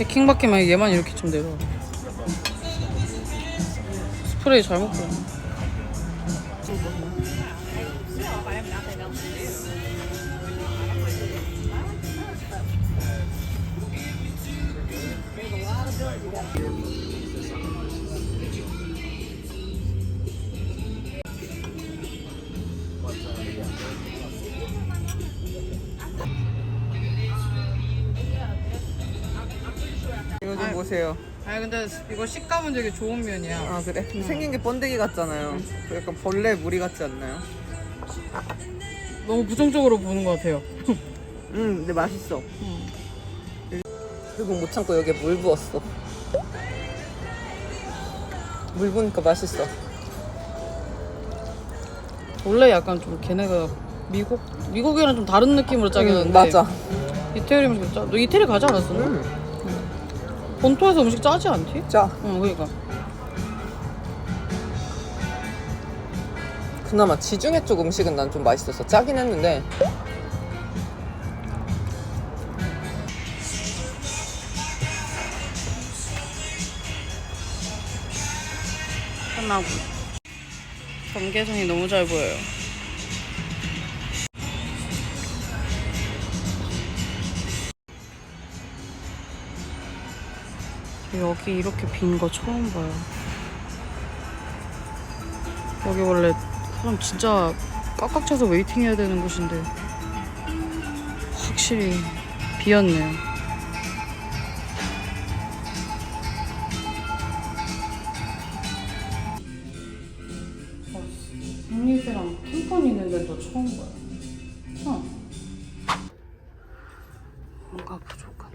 킹받기만 얘만 이렇게 좀 내려와. 스프레이 잘못 뿌렸네. 이거 좀 보세요. 아니 근데 이거 식감은 되게 좋은 면이야. 아 그래? 근데 생긴 게 번데기 같잖아요. 약간 벌레 무리 같지 않나요? 너무 부정적으로 보는 것 같아요. 근데 맛있어. 그리고 못 참고 여기에 물 부었어. 물 부으니까 맛있어. 원래 약간 좀 걔네가 미국이랑 좀 다른 느낌으로 짜긴 하는데. 맞아. 이태리면 좀 짜. 너 이태리 가지 않았어? 본토에서 음식 짜지 않지? 짜. 응, 그러니까. 그나마 지중해 쪽 음식은 난 좀 맛있었어. 짜긴 했는데. 끝나고. 경계선이 너무 잘 보여요. 여기 이렇게 빈 거 처음 봐요. 여기 원래 사람 진짜 꽉꽉 차서 웨이팅 해야 되는 곳인데 확실히 비었네요. 생리대랑 템폰 있는 데도 처음 봐요. 뭔가 부족하네.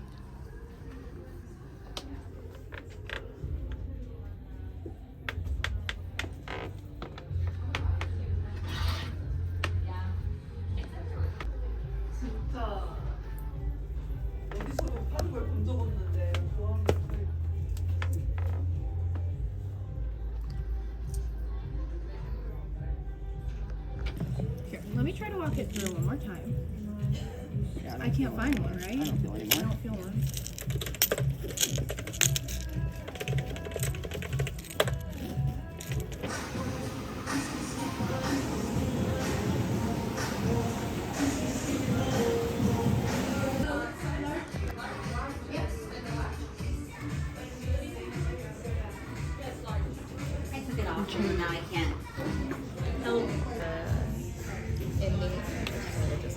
Let me try to walk it through one more time. I can't find one, right? I don't feel one. I took it off and now I can't. Help.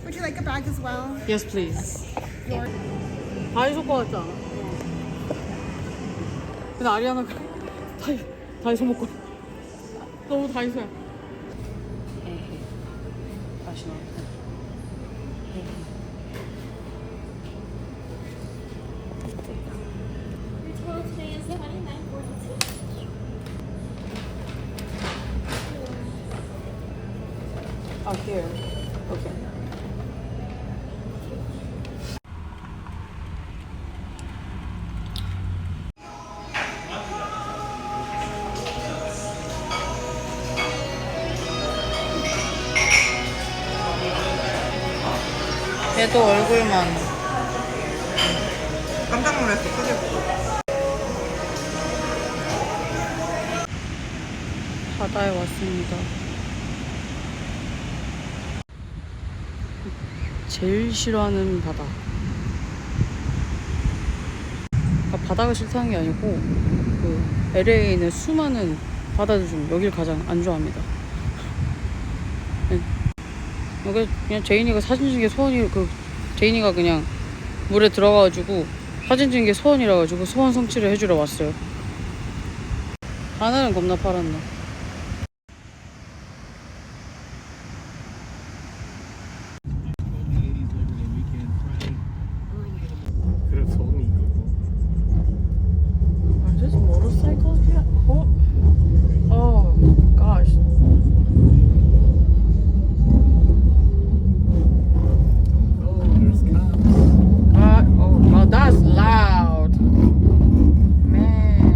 Would you like a bag as well? Yes, please. 다이소 거 같지 않아? 근데 아리아나가 다이소 먹고 너무 다이소야. 다시 나와. here. Okay. 얘도 얼굴만 깜짝 놀랐어, 크게 보고. 바다에 왔습니다. 제일 싫어하는 바다. 그러니까 바다가 싫다는 게 아니고 그 LA에 있는 수많은 바다들 중 여길 가장 안 좋아합니다. 여기 그냥 제인이가 사진 찍은 게 소원이 제인이가 그냥 물에 들어가가지고 사진 찍은 게 소원이라 가지고 소원 성취를 해주러 왔어요. 하늘은 겁나 파랗네. 그래 소음이 있고. Are these motorcycles here? Oh gosh. Oh, there's cops. Oh wow, that's loud. Man.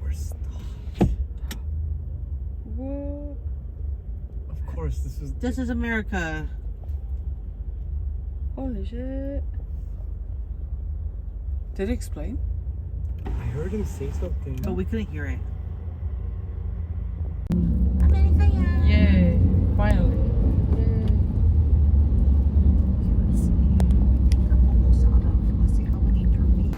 We're stopped. What? Of course, this is This is America. Holy shit. Did he explain? I heard him say something. But we couldn't hear it. Yay. Finally. Let's see. I think I'm almost out of. Let's see how many turkeys.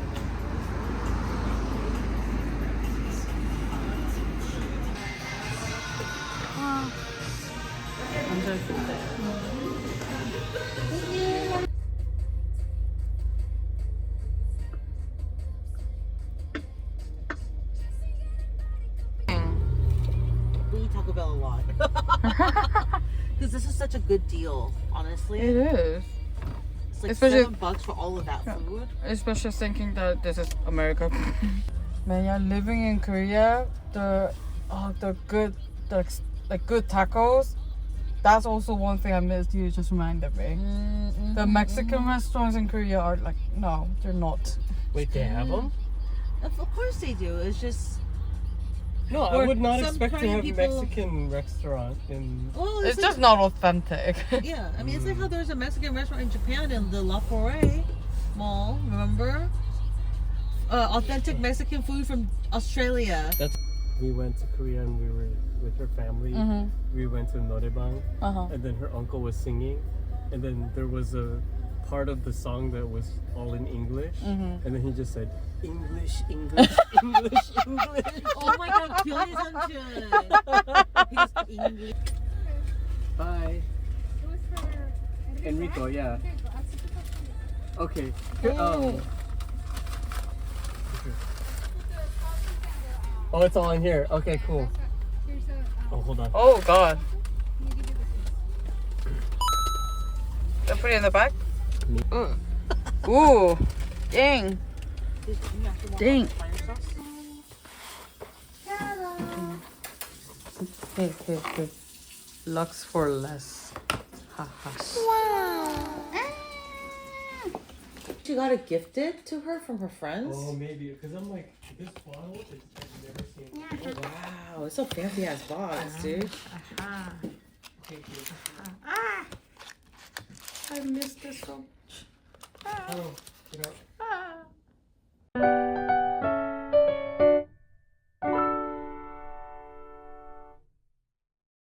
We eat Taco Bell a lot. Because this is such a good deal, honestly. It is. It's like Especially- $7 for all of that food. Especially thinking that this is America. Man, yeah, living in Korea, the good, like good tacos. That's also one thing I missed. You just reminded me. The Mexican restaurants in Korea are like, no, they're not. Wait, they have them? Of course they do. It's just. No, I Or would not some expect to Korean have people- Mexican restaurant in. Well, It's like, just not authentic. Yeah, I mean, it's like how there's a Mexican restaurant in Japan in the La Forêt Mall, remember? Authentic Mexican food from Australia. We went to Korea and we were with her family. We went to Norebang, and then her uncle was singing, and then there was a part of the song that was all in English, and then he just said English, English, English, English. Oh my god, Kylie English. Bye. Enrico, yeah. Okay. Oh, it's all in here. Okay, cool. Oh, hold on. Oh god. They put it in the back? Ooh. Dang. Dang. Hey. Lux for less. Haha. She got it gifted to her from her friends. Oh, maybe because I'm like this bottle. I've never seen. Oh, wow, it's a fancy ass box, dude. Thank you. I missed this so much. Oh, get out.